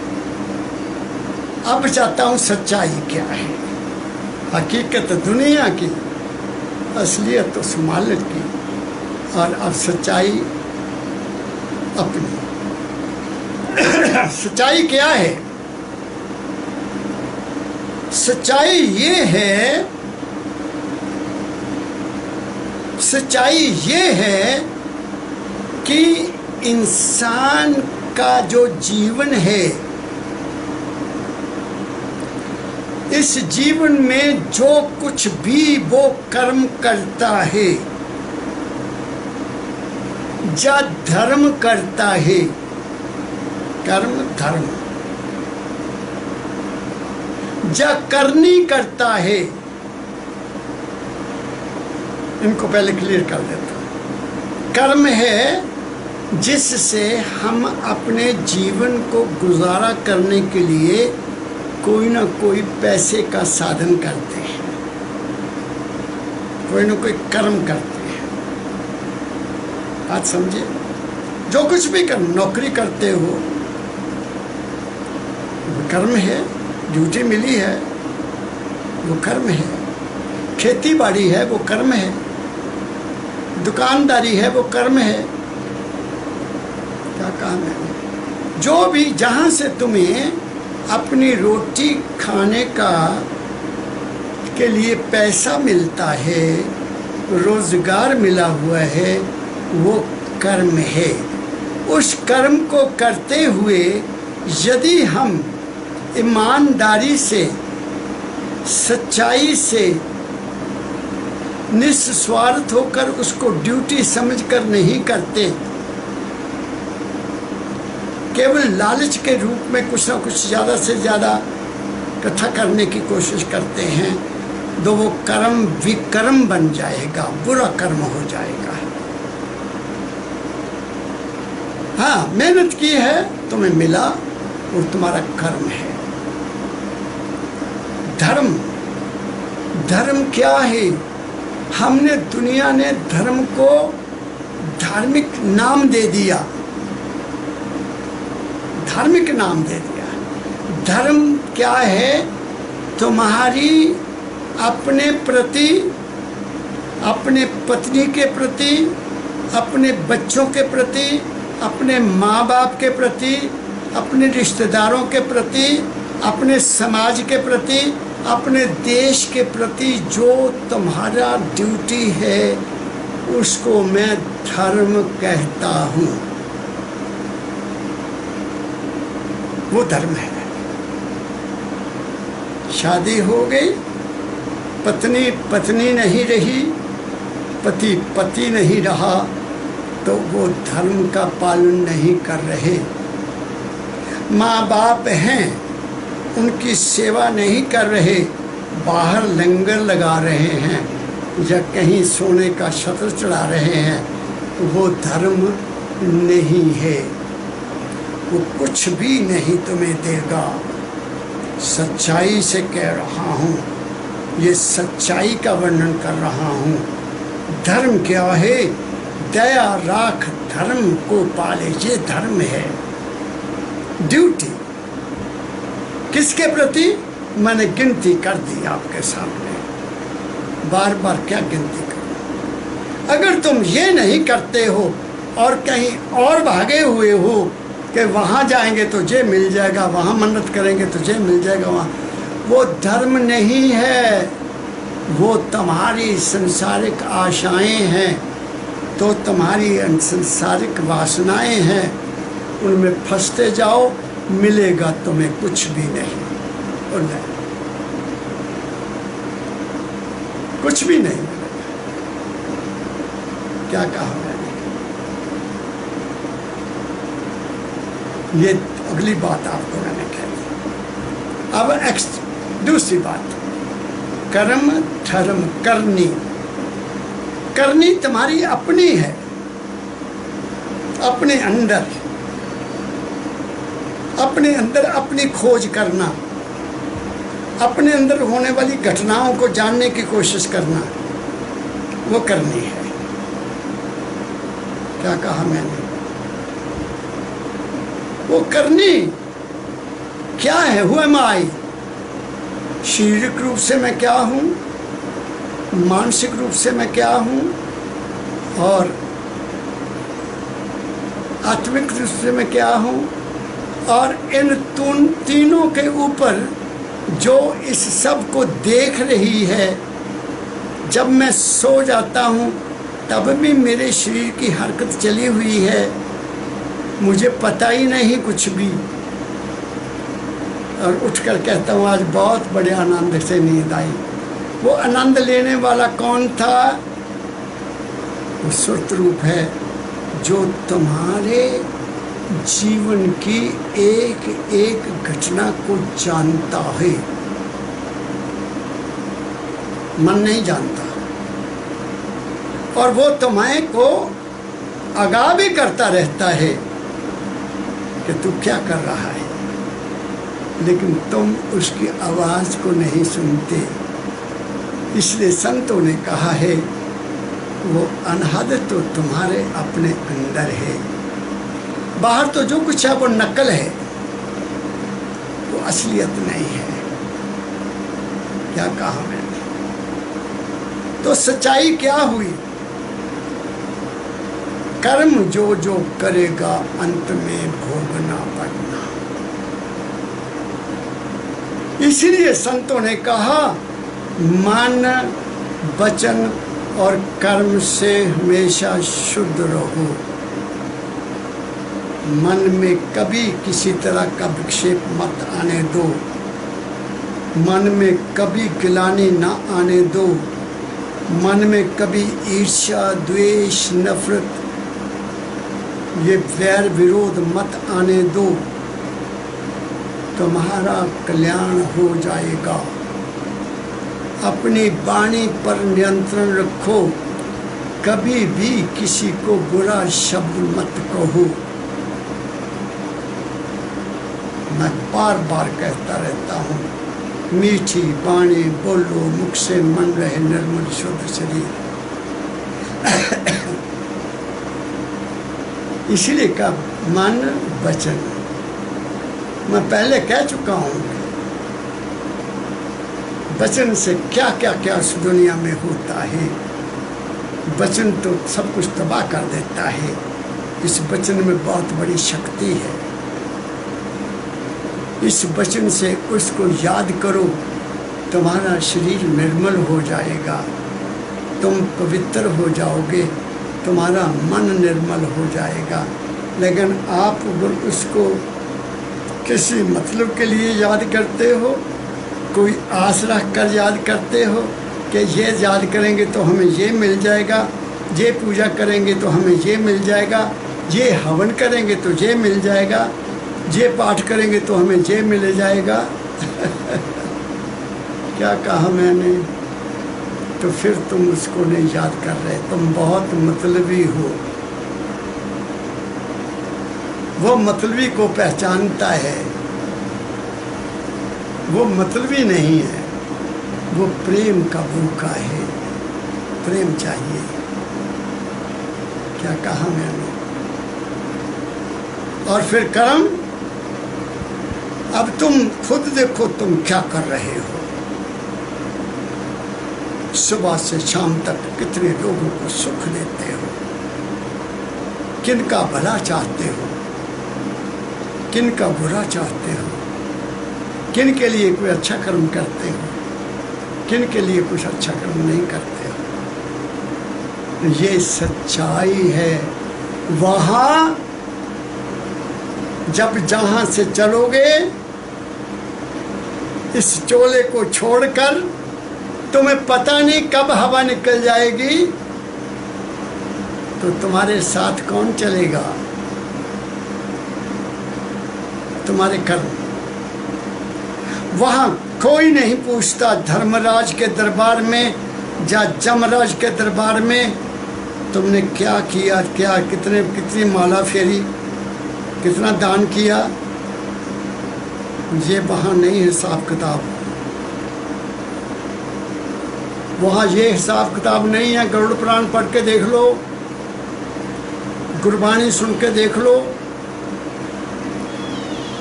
अब चाहता हूँ सच्चाई क्या है, हकीकत दुनिया की, असलियत उस मालिक की, और अब सच्चाई अपनी। सच्चाई क्या है? सच्चाई ये है, सच्चाई ये है कि इंसान का जो जीवन है, इस जीवन में जो कुछ भी वो कर्म करता है या धर्म करता है, कर्म धर्म, या करनी करता है, इनको पहले क्लियर कर देता हूं। कर्म है जिससे हम अपने जीवन को गुजारा करने के लिए कोई ना कोई पैसे का साधन करते हैं, कोई ना कोई कर्म करते हैं। बात समझे? जो कुछ भी कर, नौकरी करते हो वो कर्म है, ड्यूटी मिली है वो कर्म है, खेती बाड़ी है वो कर्म है, दुकानदारी है वो कर्म है। क्या काम है? जो भी जहाँ से तुम्हें अपनी रोटी खाने का के लिए पैसा मिलता है, रोजगार मिला हुआ है, वो कर्म है। उस कर्म को करते हुए यदि हम ईमानदारी से, सच्चाई से, निस्वार्थ होकर उसको ड्यूटी समझकर नहीं करते, केवल लालच के रूप में कुछ ना कुछ ज़्यादा से ज़्यादा इकट्ठा करने की कोशिश करते हैं, तो वो कर्म विकर्म बन जाएगा, बुरा कर्म हो जाएगा। हाँ, मेहनत की है, तुम्हें मिला, वो तुम्हारा कर्म है। धर्म, धर्म क्या है? हमने, दुनिया ने धर्म को धार्मिक नाम दे दिया, धार्मिक नाम दे दिया। धर्म क्या है? तुम्हारी अपने प्रति, अपने पत्नी के प्रति, अपने बच्चों के प्रति, अपने माँ बाप के प्रति, अपने रिश्तेदारों के प्रति, अपने समाज के प्रति, अपने देश के प्रति जो तुम्हारा ड्यूटी है, उसको मैं धर्म कहता हूँ। वो धर्म है। शादी हो गई, पत्नी पत्नी नहीं रही, पति पति नहीं रहा, तो वो धर्म का पालन नहीं कर रहे। माँ बाप हैं, उनकी सेवा नहीं कर रहे, बाहर लंगर लगा रहे हैं या कहीं सोने का छत्र चढ़ा रहे हैं, वो धर्म नहीं है। वो कुछ भी नहीं तुम्हें देगा। सच्चाई से कह रहा हूँ, ये सच्चाई का वर्णन कर रहा हूँ। धर्म क्या है? दया राख धर्म को पाले, ये धर्म है। ड्यूटी किसके प्रति? मैंने गिनती कर दी आपके सामने, बार बार क्या गिनती करूं? अगर तुम ये नहीं करते हो और कहीं और भागे हुए हो कि वहाँ जाएंगे तो ये मिल जाएगा, वहाँ मन्नत करेंगे तो ये मिल जाएगा, वहाँ, वो धर्म नहीं है, वो तुम्हारी संसारिक आशाएं हैं, तो तुम्हारी संसारिक वासनाएं हैं, उनमें फंसते जाओ, मिलेगा तुम्हें कुछ भी नहीं। और नहीं, कुछ भी नहीं मिलेगा। क्या कहा मैंने? ये अगली बात आपको मैंने कह दी। अब दूसरी बात, कर्म धर्म करनी। करनी तुम्हारी अपनी है, अपने अंदर, अपने अंदर अपनी खोज करना, अपने अंदर होने वाली घटनाओं को जानने की कोशिश करना, वो करनी है। क्या कहा मैंने? वो करनी क्या है? हु एम आई? शारीरिक रूप से मैं क्या हूँ, मानसिक रूप से मैं क्या हूँ, और आत्मिक रूप से मैं क्या हूँ, और इन तीनों के ऊपर जो इस सब को देख रही है। जब मैं सो जाता हूँ तब भी मेरे शरीर की हरकत चली हुई है, मुझे पता ही नहीं कुछ भी, और उठकर कहता हूँ आज बहुत बड़े आनंद से नींद आई। वो आनंद लेने वाला कौन था? वो सुरत रूप है जो तुम्हारे जीवन की एक एक घटना को जानता है। मन नहीं जानता, और वो तुम्हें को आगाह भी करता रहता है कि तू क्या कर रहा है, लेकिन तुम उसकी आवाज़ को नहीं सुनते। इसलिए संतों ने कहा है वो अनहद तो तुम्हारे अपने अंदर है। बाहर तो जो कुछ है वो नकल है, वो असलियत नहीं है। क्या कहा मैंने? तो सच्चाई क्या हुई? कर्म जो जो करेगा अंत में भोगना पड़ना। इसीलिए संतों ने कहा मन, वचन और कर्म से हमेशा शुद्ध रहो। मन में कभी किसी तरह का विक्षेप मत आने दो। मन में कभी गिलानी ना आने दो। मन में कभी ईर्ष्या, द्वेष, नफरत, ये वैर विरोध मत आने दो। तुम्हारा कल्याण हो जाएगा। अपनी वाणी पर नियंत्रण रखो। कभी भी किसी को बुरा शब्द मत कहो। मैं बार बार कहता रहता हूँ, मीठी वाणी बोलो, मुख से मन रहे निर्मल शुद्ध शरीर। इसलिए का मन, वचन। मैं पहले कह चुका हूँ, वचन से क्या क्या क्या इस दुनिया में होता है। वचन तो सब कुछ तबाह कर देता है। इस वचन में बहुत बड़ी शक्ति है। इस वचन से उसको याद करो, तुम्हारा शरीर निर्मल हो जाएगा, तुम पवित्र हो जाओगे, तुम्हारा मन निर्मल हो जाएगा। लेकिन आप अगर उसको किसी मतलब के लिए याद करते हो, कोई आस रख कर याद करते हो कि ये याद करेंगे तो हमें ये मिल जाएगा, ये पूजा करेंगे तो हमें ये मिल जाएगा, ये हवन करेंगे तो ये मिल जाएगा, ये पाठ करेंगे तो हमें ये मिल जाएगा। क्या कहा मैंने? तो फिर तुम उसको नहीं याद कर रहे, तुम बहुत मतलबी हो। वो मतलबी को पहचानता है, वो मतलबी नहीं है, वो प्रेम का भूखा है। प्रेम चाहिए। क्या कहा मैंने? और फिर कर्म। अब तुम खुद देखो तुम क्या कर रहे हो। सुबह से शाम तक कितने लोगों को सुख देते हो, किनका भला चाहते हो, किनका बुरा चाहते हो, किन के लिए कोई अच्छा कर्म करते हो, किन के लिए कुछ अच्छा कर्म नहीं करते हो। ये सच्चाई है। वहाँ जब जहाँ से चलोगे, इस चोले को छोड़कर, तुम्हें पता नहीं कब हवा निकल जाएगी, तो तुम्हारे साथ कौन चलेगा? तुम्हारे कर्म। वहाँ कोई नहीं पूछता धर्मराज के दरबार में या जमराज के दरबार में तुमने क्या किया, क्या कितनी माला फेरी, कितना दान किया। ये वहाँ नहीं हिसाब किताब। वहाँ ये हिसाब किताब नहीं है। गरुड़ पुराण पढ़ के देख लो, गुरबाणी सुन के देख लो।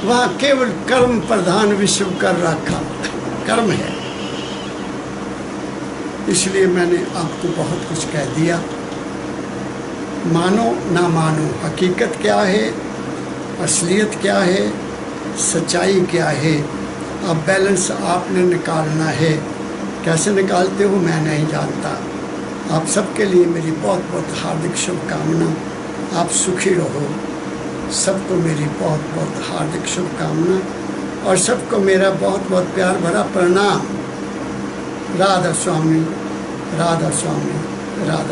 वहाँ केवल कर्म प्रधान विश्व कर रखा, कर्म है। इसलिए मैंने आपको बहुत कुछ कह दिया। मानो ना मानो, हकीकत क्या है, असलियत क्या है, सच्चाई क्या है। अब बैलेंस आपने निकालना है। कैसे निकालते हो मैं नहीं जानता। आप सबके लिए मेरी बहुत बहुत हार्दिक शुभकामना। आप सुखी रहो। सबको मेरी बहुत बहुत हार्दिक शुभकामना और सबको मेरा बहुत बहुत प्यार भरा प्रणाम। राधा स्वामी, राधा स्वामी, राधा।